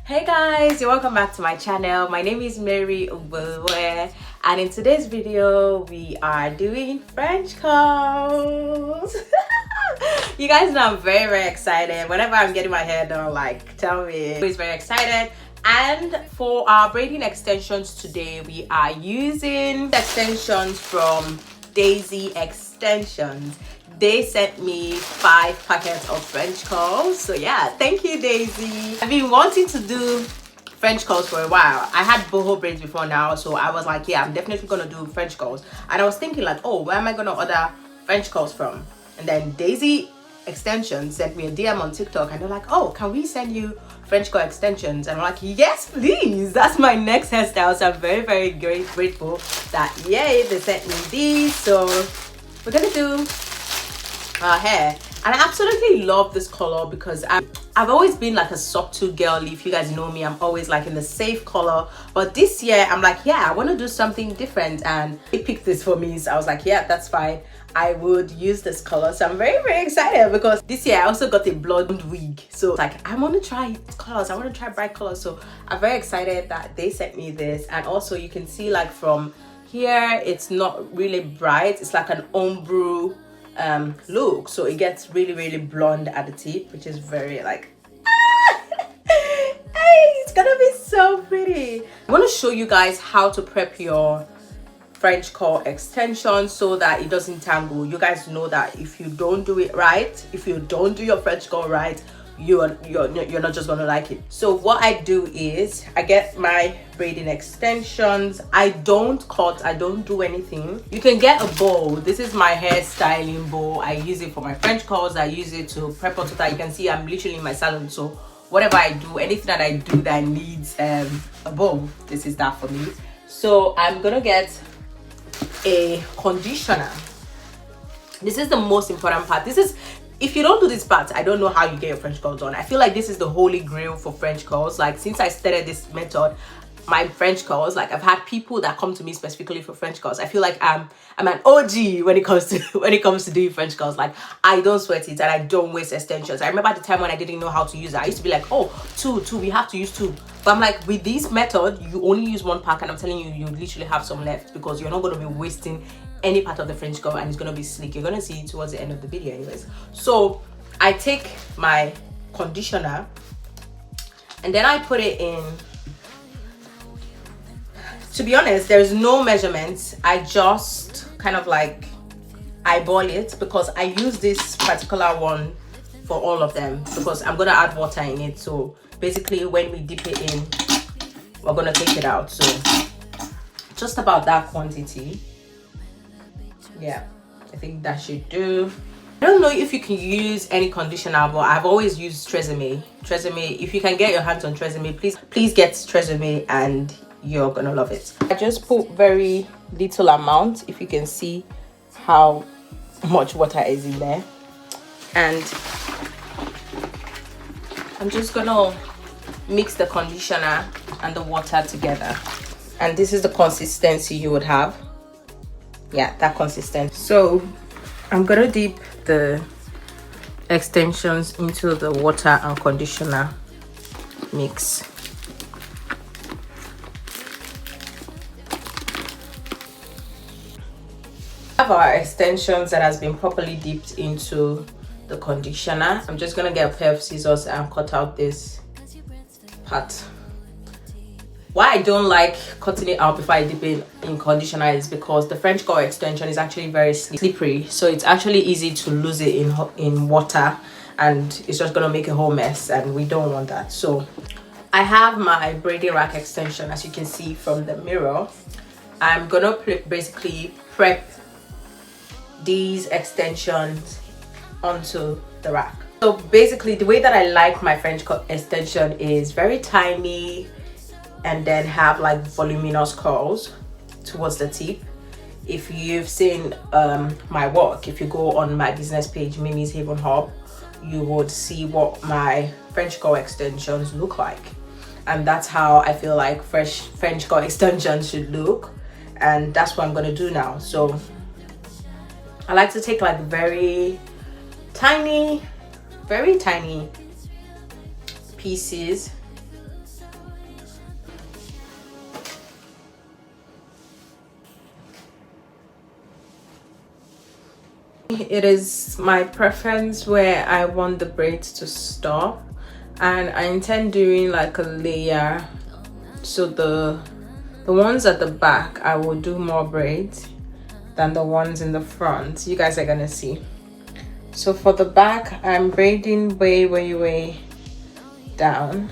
Hey guys, you're welcome back to my channel. My name is Mary Ubewe, and in today's video we are doing French curls. You guys know I'm very excited. Whenever I'm getting my hair done, like, tell me. I'm always very excited. And for our braiding extensions today, we are using extensions from Daisy Extensions. They sent me 5 packets of French curls. So yeah, thank you, Daisy. I've been wanting to do French curls for a while. I had boho braids before now, so I was like, yeah, I'm definitely gonna do French curls. And I was thinking like, oh, where am I gonna order French curls from? And then Daisy Extensions sent me a DM on TikTok, and they're like, oh, can we send you French curl extensions? And I'm like, yes, please. That's my next hairstyle. So I'm very grateful that, yay, they sent me these. So we're gonna do our hair, and I absolutely love this color because I've always been like a subtle girl. If you guys know me, I'm always like in the safe color, but this year I'm like, yeah, I want to do something different, and they picked this for me. So I was like, yeah, that's fine, I would use this color. So I'm very excited because this year I also got a blonde wig, so like I want to try colors, I want to try bright colors. So I'm very excited that they sent me this. And also you can see like from here it's not really bright, it's like an ombre look, so it gets really blonde at the tip, which is very like hey, it's gonna be so pretty. I want to show you guys how to prep your French curl extension so that it doesn't tangle. You guys know that if you don't do it right, if you don't do your French curl right, you're not just gonna like it. So what I do is I get my braiding extensions. I don't cut, I don't do anything. You can get a bowl. This is my hair styling bowl. I use it for my French curls. I use it to prep onto that. You can see I'm literally in my salon, so whatever I do, anything that I do that needs a bowl, this is that for me. So I'm gonna get a conditioner. This is the most important part. This is, if you don't do this part, I don't know how you get your French curls done. I feel like this is the holy grail for French curls. Like, since I started this method, my French curls, like I've had people that come to me specifically for French curls. I feel like I'm an OG when it comes to doing French curls. Like, I don't sweat it and I don't waste extensions. I remember at the time when I didn't know how to use it, I used to be like, oh, two, we have to use 2. But I'm like, with this method, you only use 1 pack, and I'm telling you, you literally have some left because you're not going to be wasting any part of the French curl, and it's going to be sleek. You're going to see it towards the end of the video anyways. So I take my conditioner and then I put it in. To be honest, there's no measurements. I just kind of like eyeball it because I use this particular one for all of them because I'm gonna add water in it. So basically when we dip it in, we're gonna take it out. So just about that quantity. Yeah, I think that should do. I don't know if you can use any conditioner, but I've always used Tresemme. If you can get your hands on Tresemme, please get Tresemme and you're gonna love it. I just put very little amount, if you can see how much water is in there, and I'm just gonna mix the conditioner and the water together, and this is the consistency you would have. Yeah, that consistency. So I'm gonna dip the extensions into the water and conditioner mix. Have our extensions that has been properly dipped into the conditioner. I'm just gonna get a pair of scissors and cut out this part. Why I don't like cutting it out before I dip it in conditioner is because the French curl extension is actually very slippery, so it's actually easy to lose it in water, and it's just gonna make a whole mess, and we don't want that. So I have my braiding rack extension, as you can see from the mirror. I'm gonna basically prep these extensions onto the rack. So basically the way that I like my French curl extension is very tiny, and then have like voluminous curls towards the tip. If you've seen my work, if you go on my business page, Mimi's Haven Hub, you would see what my French curl extensions look like, and that's how I feel like French curl extensions should look, and that's what I'm gonna do now. So I like to take like very tiny pieces It is my preference where I want the braids to stop, and I intend doing like a layer. So the ones at the back I will do more braids than the ones in the front. You guys are gonna see. So for the back, I'm braiding way down.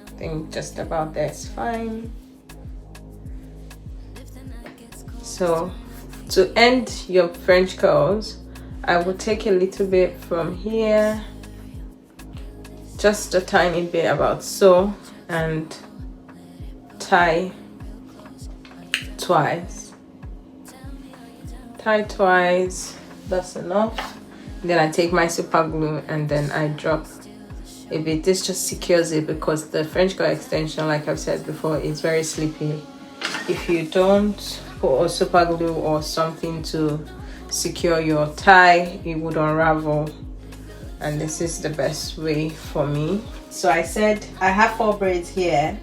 I think just about there is fine. So to end your French curls, I will take a little bit from here, just a tiny bit, about so, and tie twice. Tie twice, that's enough. Then I take my super glue and then I drop a bit. This just secures it because the French curl extension, like I've said before, is very slippery. If you don't put a super glue or something to secure your tie, it would unravel, and this is the best way for me. So I said I have 4 braids here,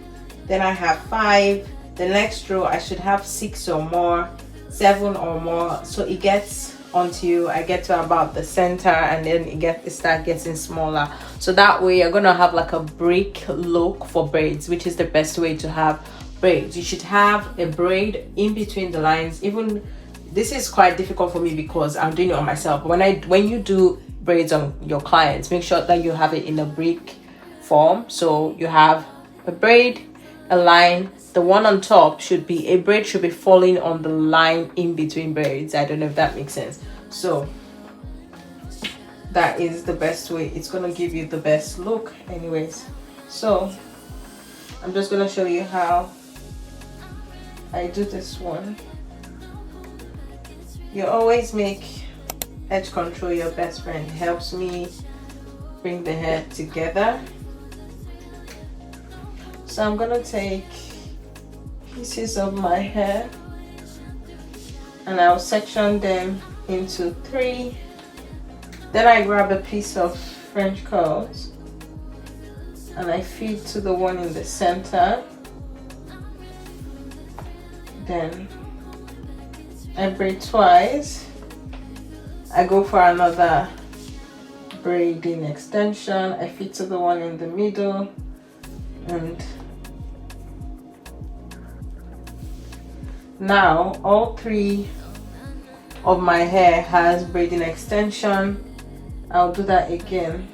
then I have 5. The next row I should have 6 or more, 7 or more, so it gets until I get to about the center, and then it start getting smaller. So that way you're gonna have like a brick look for braids, which is the best way to have braids. You should have a braid in between the lines. Even this is quite difficult for me because I'm doing it on myself. When you do braids on your clients, make sure that you have it in a brick form. So you have a braid, a line, the one on top should be a braid, should be falling on the line in between braids. I don't know if that makes sense. So that is the best way. It's gonna give you the best look anyways. So I'm just gonna show you how I do this one. You always make edge control your best friend. It helps me bring the hair together. So I'm gonna take pieces of my hair and I'll section them into 3. Then I grab a piece of French curls and I feed to the one in the center. Then I braid twice. I go for another braiding extension. I feed to the one in the middle, and now all 3 of my hair has braiding extension. I'll do that again.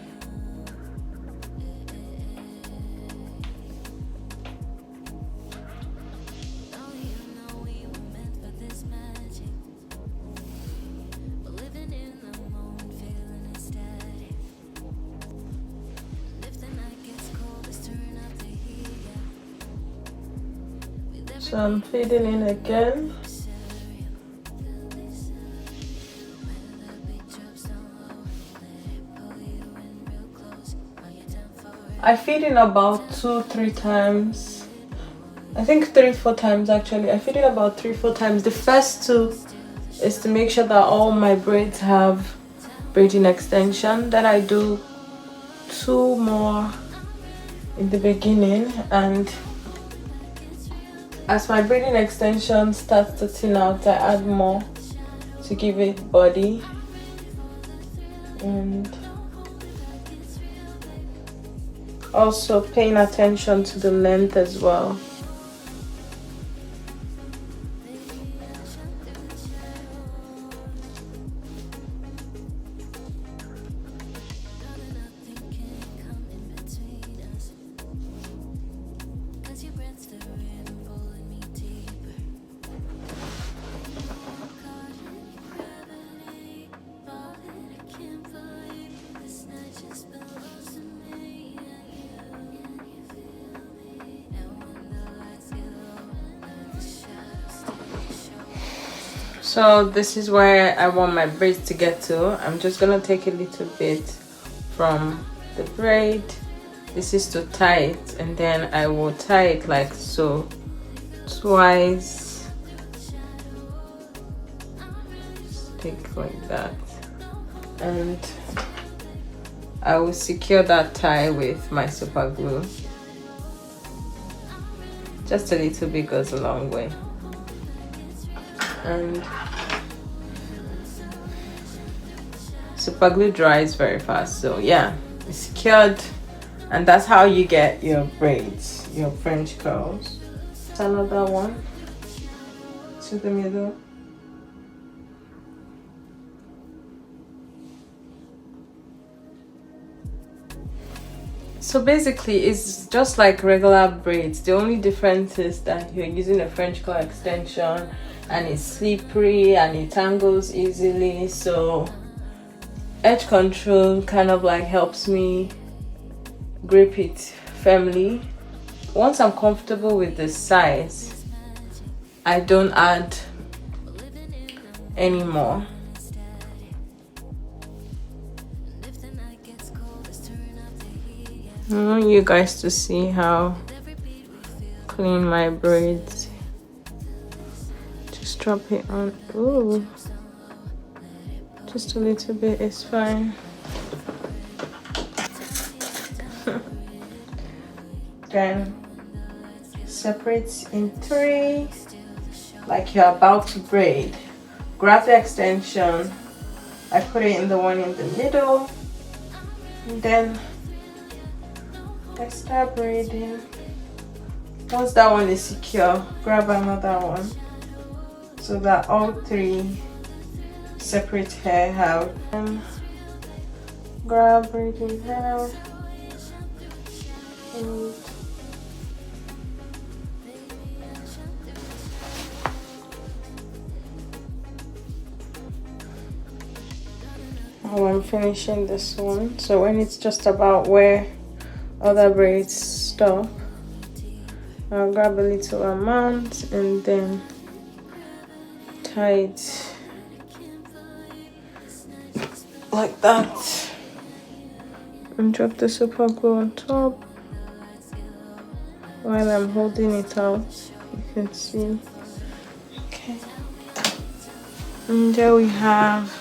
So I'm feeding in again. I feed in about 2-3 times. I think 3-4 times actually. I feed in about 3-4 times. The first 2 is to make sure that all my braids have braiding extension. Then I do 2 more in the beginning, and as my braiding extension starts to thin out, I add more to give it body. And also paying attention to the length as well. So this is where I want my braids to get to. I'm just gonna take a little bit from the braid. This is to tie it, and then I will tie it like so twice. Take like that, and I will secure that tie with my super glue. Just a little bit goes a long way. and super glue dries very fast. So yeah, it's secured, and that's how you get your braids, your French curls. Another one to the middle. So basically it's just like regular braids. The only difference is that you're using a French curl extension and it's slippery and it tangles easily, so edge control kind of like helps me grip it firmly. Once I'm comfortable with the size, I don't add anymore. I want you guys to see how clean my braids. Just drop it on. Ooh, just a little bit is fine. Then separate in 3, like you're about to braid. Grab the extension. I put it in the one in the middle, and then I start braiding. Once that one is secure, grab another one so that all 3 separate hair have. And grab braiding hair and I'm finishing this one. So when it's just about where other braids stop, I'll grab a little amount and then tie it like that and drop the super glue on top while I'm holding it out. You can see. Okay, and there we have.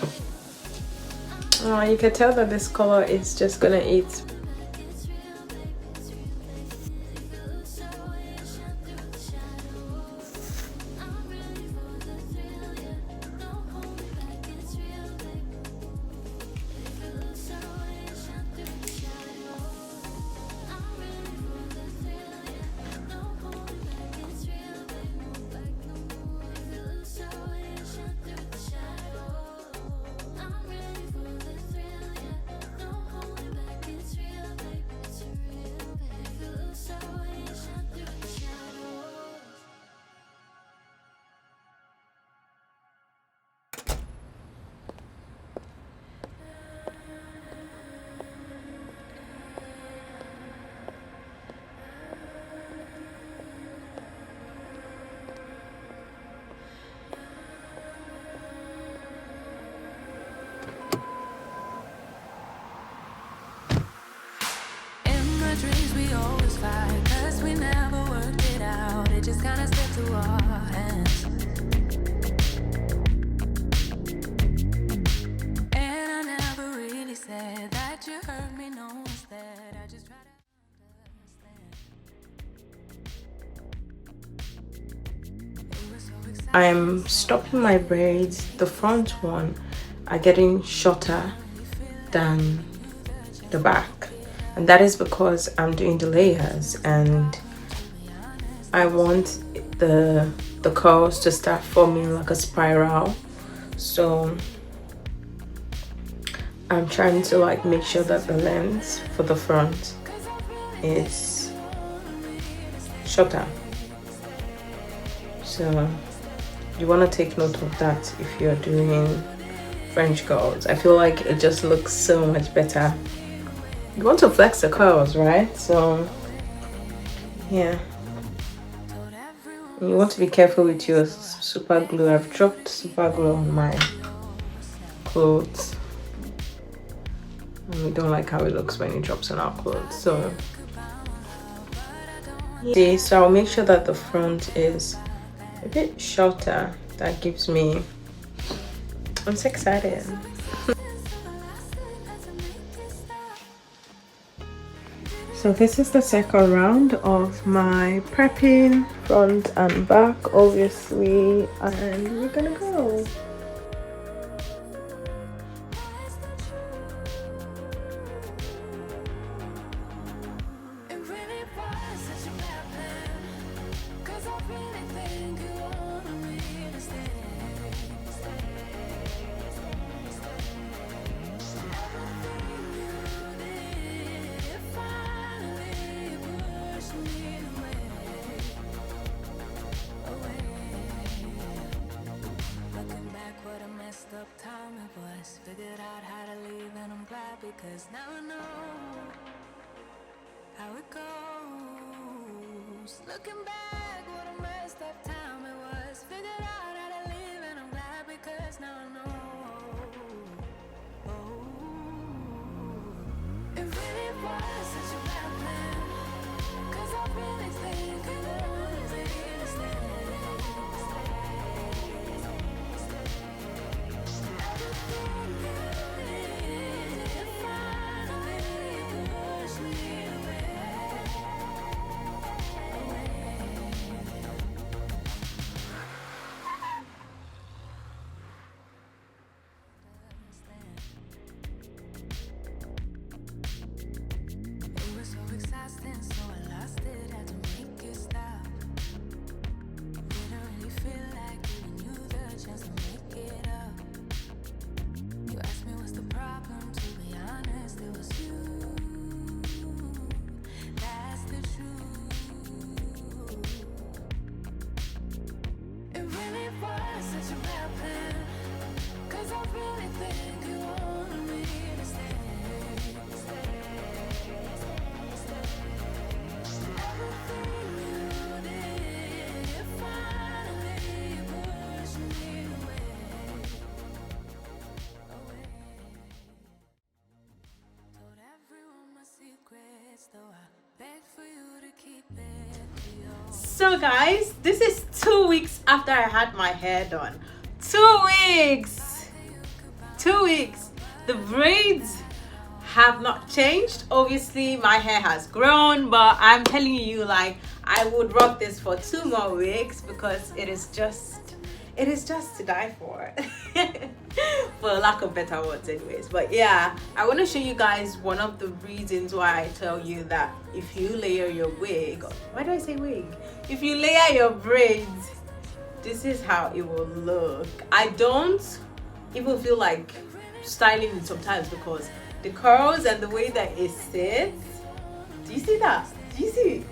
You can tell that this color is just gonna eat. Dreams we always fight, 'cause we never worked it out. It just kinda slipped through our hands. And I never really said that you hurt me, no instead. I just tried to understand. I'm stopping my braids. The front one are getting shorter than the back. And that is because I'm doing the layers and I want the curls to start forming like a spiral. So I'm trying to like make sure that the length for the front is shorter. So you want to take note of that if you're doing French curls. I feel like it just looks so much better. You want to flex the curls, right? So yeah, you want to be careful with your super glue. I've dropped super glue on my clothes and we don't like how it looks when it drops on our clothes. So see, so I'll make sure that the front is a bit shorter. That gives me, I'm so excited. So this is the second round of my prepping, front and back, obviously, and we're gonna go. Figured out how to leave and I'm glad because now I know how it goes. Looking back, what a messed up time it was. Figured out how to leave and I'm glad because now I know. Oh, it really was such a bad plan, 'cause I really think I wanted to stay. So guys, this is 2 weeks after I had my hair done. 2 weeks! 2 weeks. The braids have not changed. Obviously my hair has grown, but I'm telling you, like, I would rock this for 2 more weeks because it is just to die for. For lack of better words anyways. But yeah, I want to show you guys one of the reasons why I tell you that if you layer your wig, why do I say wig? If you layer your braids, this is how it will look. I don't even feel like styling it sometimes because the curls and the way that it sits, do you see that? Do you see?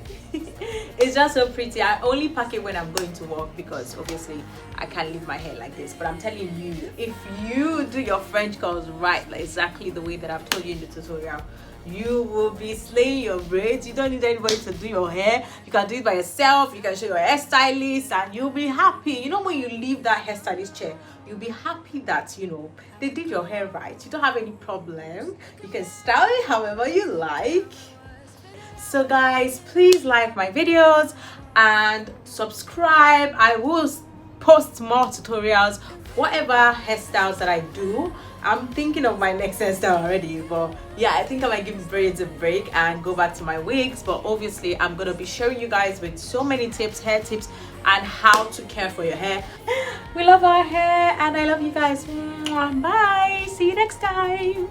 It's just so pretty. I only pack it when I'm going to work because obviously I can't leave my hair like this. But I'm telling you, if you do your French curls right, like exactly the way that I've told you in the tutorial, you will be slaying your braids. You don't need anybody to do your hair. You can do it by yourself. You can show your hairstylist and you'll be happy. You know, when you leave that hairstylist chair, you'll be happy that, you know, they did your hair right. You don't have any problem. You can style it however you like. So guys, please like my videos and subscribe. I will post more tutorials, whatever hairstyles that I do. I'm thinking of my next hairstyle already, but yeah, I think I might give braids a break and go back to my wigs. But obviously I'm gonna be showing you guys with so many tips, hair tips, and how to care for your hair. We love our hair and I love you guys. Bye, see you next time.